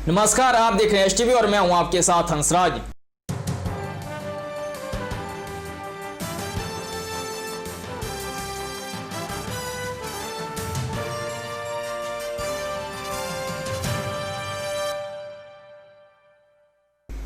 नमस्कार, आप देख रहे हैं एसटीवी और मैं हूं आपके साथ हंसराज।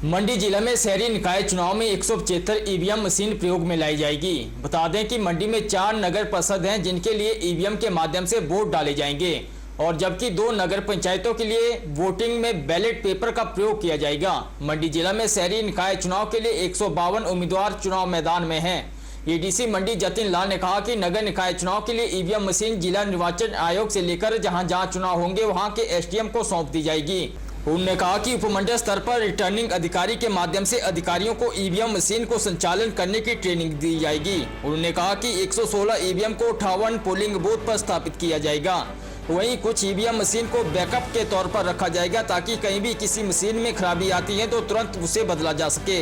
मंडी जिले में शहरी निकाय चुनाव में 175 ईवीएम मशीन प्रयोग में लाई जाएगी। बता दें कि मंडी में 4 नगर परिषद हैं जिनके लिए ईवीएम के माध्यम से वोट डाले जाएंगे और जबकि 2 नगर पंचायतों के लिए वोटिंग में बैलेट पेपर का प्रयोग किया जाएगा। मंडी जिला में शहरी निकाय चुनाव के लिए 152 उम्मीदवार चुनाव मैदान में हैं। एडीसी मंडी जतिन लाल ने कहा कि नगर निकाय चुनाव के लिए ईवीएम मशीन जिला निर्वाचन आयोग से लेकर जहां जहां चुनाव होंगे वहां के एसडीएम को सौंप दी जाएगी। उन्होंने कहा कि उपमंडल स्तर पर रिटर्निंग अधिकारी के माध्यम से अधिकारियों को ईवीएम मशीन को संचालन करने की ट्रेनिंग दी जाएगी। उन्होंने कहा कि 116 ईवीएम को 58 पोलिंग बूथ पर स्थापित किया जाएगा। वहीं कुछ ईवीएम मशीन को बैकअप के तौर पर रखा जाएगा ताकि कहीं भी किसी मशीन में खराबी आती है तो तुरंत उसे बदला जा सके।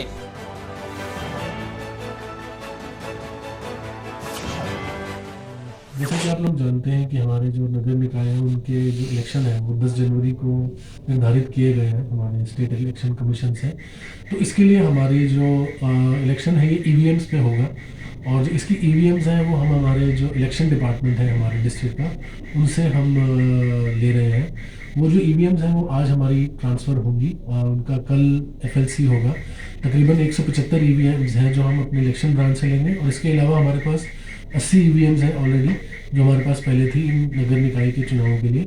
जैसा कि आप लोग जानते हैं कि हमारे जो नगर निकाय हैं उनके जो इलेक्शन है वो 10 जनवरी को निर्धारित किए गए हैं हमारे स्टेट इलेक्शन कमीशन से। तो इसके लिए हमारी जो इलेक्शन है ये ईवीएम्स पे होगा और जो इसकी ईवीएम्स हैं वो हम हमारे जो इलेक्शन डिपार्टमेंट है हमारे डिस्ट्रिक्ट का उनसे हम ले रहे हैं। वो जो ईवीएम्स हैं वो आज हमारी ट्रांसफ़र होंगी और उनका कल एफएलसी होगा। तकरीबन 175 ईवीएम्स हैं जो हम अपने इलेक्शन ब्रांच से लेंगे और इसके अलावा हमारे पास 80 ईवीएम्स हैं ऑलरेडी जो हमारे पास पहले थी इन नगर निकाय के चुनावों के लिए।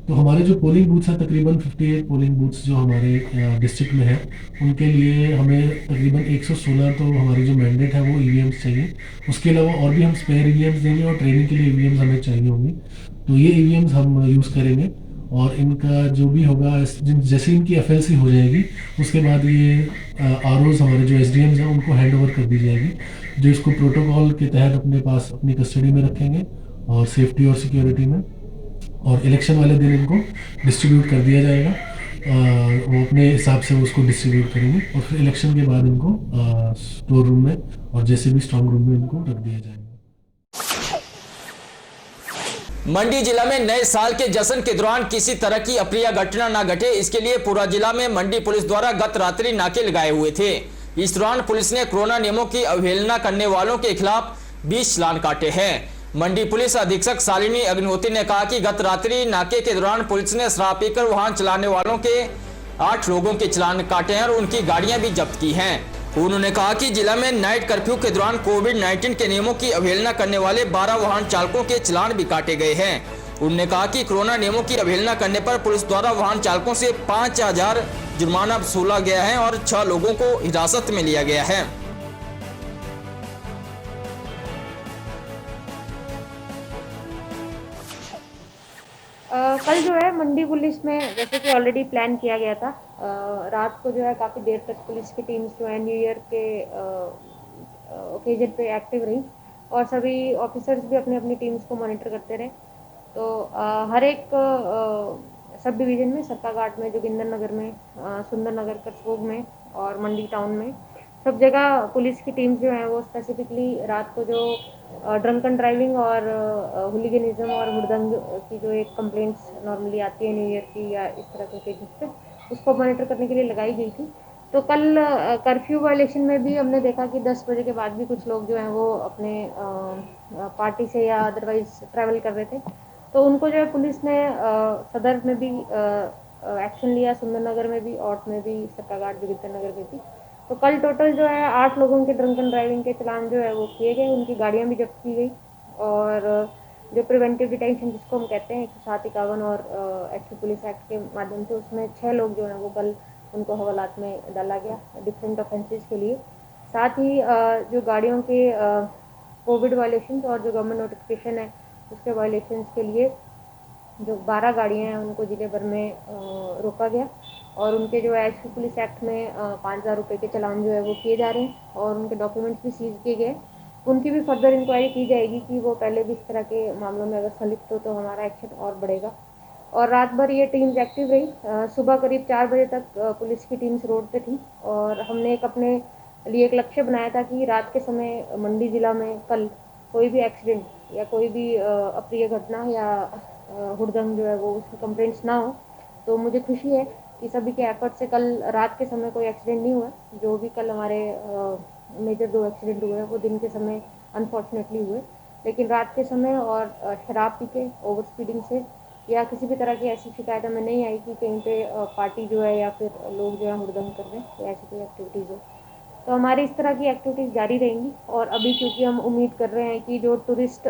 तो हमारे जो पोलिंग बूथ्स हैं तकरीबन 58 पोलिंग बूथ्स जो हमारे डिस्ट्रिक्ट में है उनके लिए हमें तकरीबन 116 तो हमारी जो मैंडेट है वो ईवीएम्स चाहिए। उसके अलावा और भी हम स्पेयर ईवीएम्स देंगे और ट्रेनिंग के लिए ईवीएम्स हमें चाहिए होंगी। तो ये ईवीएम्स हम यूज़ करेंगे और इनका जो भी होगा जैसे इनकी एफएलसी हो जाएगी उसके बाद ये आरओज हमारे जो एसडीएम्स हैं उनको हैंड ओवर कर दी जाएगी जो इसको प्रोटोकॉल के तहत अपने पास अपनी कस्टडी में रखेंगे और सेफ्टी और सिक्योरिटी में। और इलेक्शन वाले दिन इनको डिस्ट्रीब्यूट कर दिया जाएगा। वो अपने हिसाब से उसको डिस्ट्रीब्यूट करेंगे और फिर इलेक्शन के बाद इनको स्टोर रूम में और जैसे भी स्ट्रॉन्ग रूम में इनको रख दिया जाएगा। मंडी जिला में नए साल के जश्न के दौरान किसी तरह की अप्रिय घटना न घटे इसके लिए पूरा जिला में मंडी पुलिस द्वारा गत रात्रि नाके लगाए हुए थे। इस दौरान पुलिस ने कोरोना नियमों की अवहेलना करने वालों के खिलाफ 20 चालान काटे हैं। मंडी पुलिस अधीक्षक शालिनी अग्निहोत्री ने कहा कि गत रात्रि नाके के दौरान पुलिस ने शराब पीकर वाहन चलाने वालों के 8 लोगों के चालान काटे हैं और उनकी गाड़ियां भी जब्त की हैं। उन्होंने कहा कि जिला में नाइट कर्फ्यू के दौरान कोविड-19 के नियमों की अवहेलना करने वाले 12 वाहन चालकों के चालान भी काटे गए हैं। उन्होंने कहा कि कोरोना नियमों की अवहेलना करने पर पुलिस द्वारा वाहन चालकों से 5,000 जुर्माना वसूला गया है और 6 लोगों को हिरासत में लिया गया है। कल जो है मंडी पुलिस में जैसे कि ऑलरेडी प्लान किया गया था, रात को जो है काफ़ी देर तक पुलिस की टीम्स जो है न्यू ईयर के ओकेजन पे एक्टिव रही और सभी ऑफिसर्स भी अपनी अपनी टीम्स को मॉनिटर करते रहे। तो हर एक सब डिवीज़न में सरकाघाट में, जोगिंदर नगर में, सुंदर नगर, करसोग में और मंडी टाउन में सब जगह पुलिस की टीम्स जो हैं वो स्पेसिफिकली रात को जो ड्रंकन ड्राइविंग और हुलिगनिज्म और हुड़दंग की जो एक कंप्लेंट्स नॉर्मली आती है न्यू ईयर की या इस तरह के केसेस पे, उसको मॉनिटर करने के लिए लगाई गई थी। तो कल कर्फ्यू वायलेशन में भी हमने देखा कि 10 बजे के बाद भी कुछ लोग जो हैं वो अपने पार्टी से या अदरवाइज ट्रैवल कर रहे थे। तो उनको जो है पुलिस ने सदर में भी एक्शन लिया, सुंदर नगर में भी, औट में भी, सरकाघाट, जोगिंदर नगर में भी। तो कल टोटल जो है 8 लोगों के ड्रंकन ड्राइविंग के चालान जो है वो किए गए, उनकी गाड़ियां भी जब्त की गई और जो प्रिवेंटिव डिटेंशन जिसको हम कहते हैं 107-51 और एक्टिव पुलिस एक्ट के माध्यम से उसमें 6 लोग जो हैं वो कल उनको हवालात में डाला गया डिफरेंट ऑफेंसेस के लिए। साथ ही जो गाड़ियों के कोविड वायलेशन और जो गवर्नमेंट नोटिफिकेशन है उसके वायलेशन के लिए जो 12 गाड़ियाँ हैं उनको जिले भर में रोका गया और उनके जो एचपी पुलिस एक्ट में 5,000 रुपये के चालान जो है वो किए जा रहे हैं और उनके डॉक्यूमेंट्स भी सीज किए गए। उनकी भी फर्दर इंक्वायरी की जाएगी कि वो पहले भी इस तरह के मामलों में अगर संलिप्त हो तो हमारा एक्शन और बढ़ेगा। और रात भर ये टीम्स एक्टिव रही। सुबह करीब 4 बजे तक पुलिस की टीम्स रोड पे थी और हमने अपने लिए एक लक्ष्य बनाया था कि रात के समय मंडी ज़िला में कल कोई भी एक्सीडेंट या कोई भी अप्रिय घटना या हुड़दंग जो है वो उसकी कंप्लेंट्स ना हो। तो मुझे खुशी है कि सभी के एफर्ट से कल रात के समय कोई एक्सीडेंट नहीं हुआ। जो भी कल हमारे मेजर 2 एक्सीडेंट हुए वो दिन के समय अनफॉर्चुनेटली हुए, लेकिन रात के समय और शराब पी के ओवर स्पीडिंग से या किसी भी तरह की ऐसी शिकायत हमें नहीं आई कि कहीं पे पार्टी जो है या फिर लोग जो है हुड़दंग कर रहे हैं या ऐसी कोई एक्टिविटीज़ हो। तो हमारी इस तरह की एक्टिविटीज़ जारी रहेंगी। और अभी क्योंकि हम उम्मीद कर रहे हैं कि जो टूरिस्ट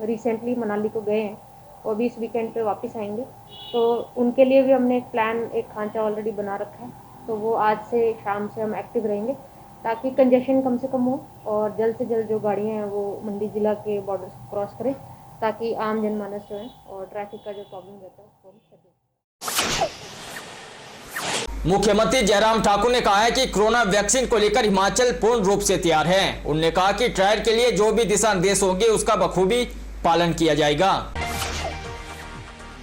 रिसेंटली मनाली को गए हैं वो भी इस वीकेंड पे वापस आएंगे, तो उनके लिए भी हमने एक प्लान, एक खांचा ऑलरेडी बना रखा है। तो वो आज से शाम से हम एक्टिव रहेंगे ताकि कंजेशन कम से कम हो और जल्द से जल्द जो गाड़ियाँ हैं वो मंडी जिला के बॉर्डर क्रॉस करें, ताकि आम जनमानस जो है और ट्रैफिक का जो प्रॉब्लम रहता है उसको हम सकें। मुख्यमंत्री जयराम ठाकुर ने कहा है कि कोरोना वैक्सीन को लेकर हिमाचल पूर्ण रूप से तैयार है। उन्होंने कहा कि ट्रायल के लिए जो भी दिशा निर्देश होंगे उसका बखूबी पालन किया जाएगा।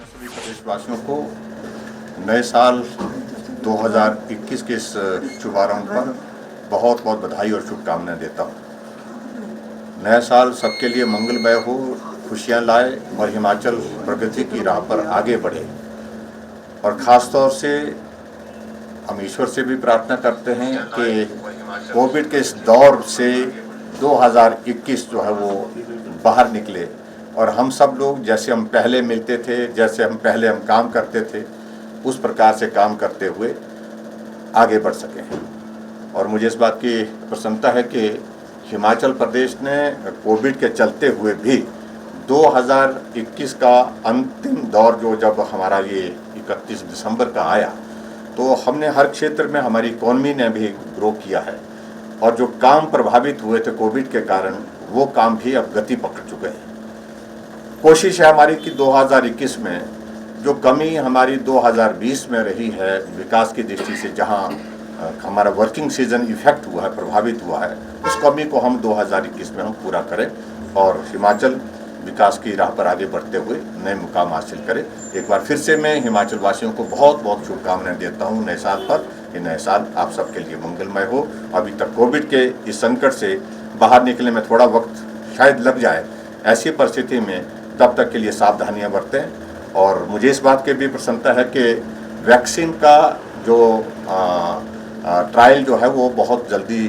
सभी प्रदेशवासियों को नए साल 2021 के इस शुभारंभ पर बहुत बहुत बधाई और शुभकामनाएं देता हूँ। नया साल सबके लिए मंगलमय हो, खुशियाँ लाए और हिमाचल प्रगति की राह पर आगे बढ़े। और ख़ास तौर से हम ईश्वर से भी प्रार्थना करते हैं कि कोविड के इस दौर से 2021 जो है वो बाहर निकले और हम सब लोग जैसे हम पहले मिलते थे, जैसे हम पहले काम करते थे, उस प्रकार से काम करते हुए आगे बढ़ सकें। और मुझे इस बात की प्रसन्नता है कि हिमाचल प्रदेश ने कोविड के चलते हुए भी 2021 का अंतिम दौर जो जब हमारा ये 31 दिसंबर का आया तो हमने हर क्षेत्र में हमारी इकोनॉमी ने भी ग्रो किया है और जो काम प्रभावित हुए थे कोविड के कारण वो काम भी अब गति पकड़ चुके हैं। कोशिश है हमारी कि 2021 में जो कमी हमारी 2020 में रही है विकास की दृष्टि से, जहां हमारा वर्किंग सीजन इफेक्ट हुआ है, प्रभावित हुआ है, उस कमी को हम 2021 में हम पूरा करें और हिमाचल विकास की राह पर आगे बढ़ते हुए नए मुकाम हासिल करें। एक बार फिर से मैं हिमाचल वासियों को बहुत बहुत शुभकामनाएं देता हूं नए साल पर। ये नए साल आप सबके लिए मंगलमय हो। अभी तक कोविड के इस संकट से बाहर निकलने में थोड़ा वक्त शायद लग जाए, ऐसी परिस्थिति में तब तक के लिए सावधानियां बरतें। और मुझे इस बात की भी प्रसन्नता है कि वैक्सीन का जो ट्रायल जो है वो बहुत जल्दी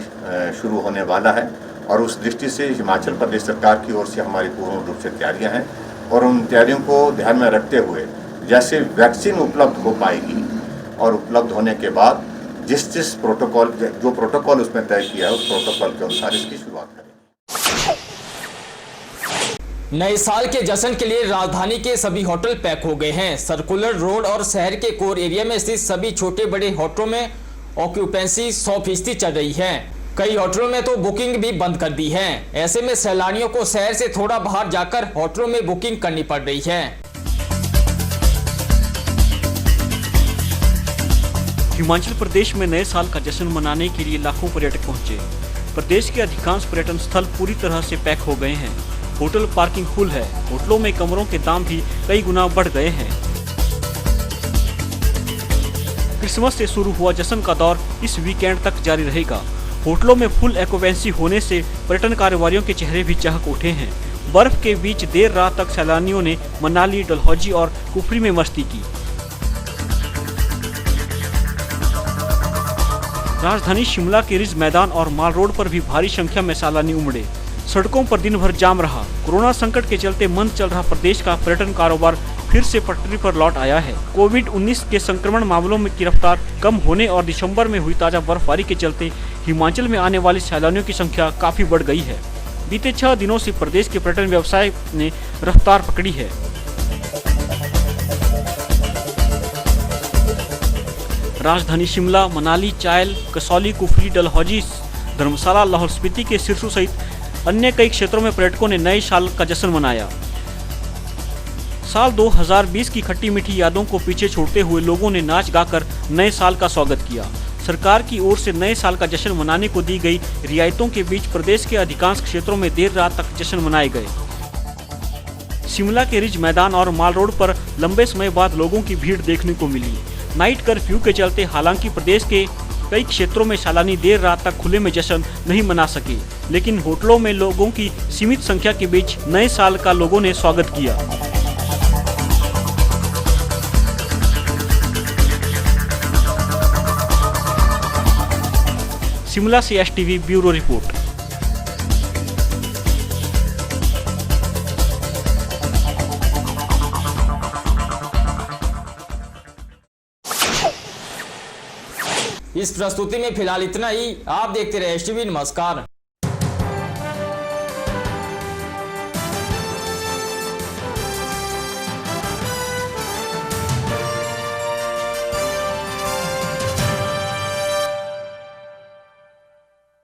शुरू होने वाला है और उस दृष्टि से हिमाचल प्रदेश सरकार की ओर से हमारी पूर्ण रूप से तैयारियां हैं और उन तैयारियों को ध्यान में रखते हुए जैसे वैक्सीन उपलब्ध हो पाएगी और उपलब्ध होने के बाद जिस प्रोटोकॉल जो प्रोटोकॉल उसमें तय किया है उस प्रोटोकॉल के अनुसार इसकी शुरुआत करें। नए साल के जश्न के लिए राजधानी के सभी होटल पैक हो गए हैं। सर्कुलर रोड और शहर के कोर एरिया में स्थित सभी छोटे बड़े होटलों में ऑक्यूपेंसी 100% चल रही है। कई होटलों में तो बुकिंग भी बंद कर दी है। ऐसे में सैलानियों को शहर से थोड़ा बाहर जाकर होटलों में बुकिंग करनी पड़ रही है। हिमाचल प्रदेश में नए साल का जश्न मनाने के लिए लाखों पर्यटक पहुंचे। प्रदेश के अधिकांश पर्यटन स्थल पूरी तरह से पैक हो गए हैं। होटल पार्किंग फुल है। होटलों में कमरों के दाम भी कई गुना बढ़ गए हैं। क्रिसमस से शुरू हुआ जश्न का दौर इस वीकेंड तक जारी रहेगा। होटलों में फुल ऑक्यूपेंसी होने से पर्यटन कारोबारियों के चेहरे भी चहक उठे हैं। बर्फ के बीच देर रात तक सैलानियों ने मनाली, डलहौजी और कुफरी में मस्ती की। राजधानी शिमला के रिज मैदान और माल रोड पर भी भारी संख्या में सैलानी उमड़े। सड़कों पर दिन भर जाम रहा। कोरोना संकट के चलते मंद चल रहा प्रदेश का पर्यटन कारोबार फिर से पटरी पर लौट आया है। कोविड-19 के संक्रमण मामलों में की रफ्तार कम होने और दिसंबर में हुई ताजा बर्फबारी के चलते हिमाचल में आने वाले सैलानियों की संख्या काफी बढ़ गई है। बीते 6 दिनों से प्रदेश के पर्यटन व्यवसाय ने रफ्तार पकड़ी है। राजधानी शिमला, मनाली, चायल, कसौली, कुफरी, डलहौजी, धर्मशाला, लाहौल स्पीति के सिरसू सहित अन्य कई क्षेत्रों में पर्यटकों ने नए साल का जश्न मनाया। साल 2020 की खट्टी मीठी यादों को पीछे छोड़ते हुए लोगों ने नाच गाकर नए साल का स्वागत किया। सरकार की ओर से नए साल का जश्न मनाने को दी गई रियायतों के बीच प्रदेश के अधिकांश क्षेत्रों में देर रात तक जश्न मनाए गए। शिमला के रिज मैदान और माल रोड पर लंबे समय बाद लोगों की भीड़ देखने को मिली। नाइट कर्फ्यू के चलते हालांकि प्रदेश के कई क्षेत्रों में सैलानी देर रात तक खुले में जश्न नहीं मना सके, लेकिन होटलों में लोगों की सीमित संख्या के बीच नए साल का लोगों ने स्वागत किया। शिमला से STV ब्यूरो रिपोर्ट। इस प्रस्तुति में फिलहाल इतना ही। आप देखते रहे STV। नमस्कार।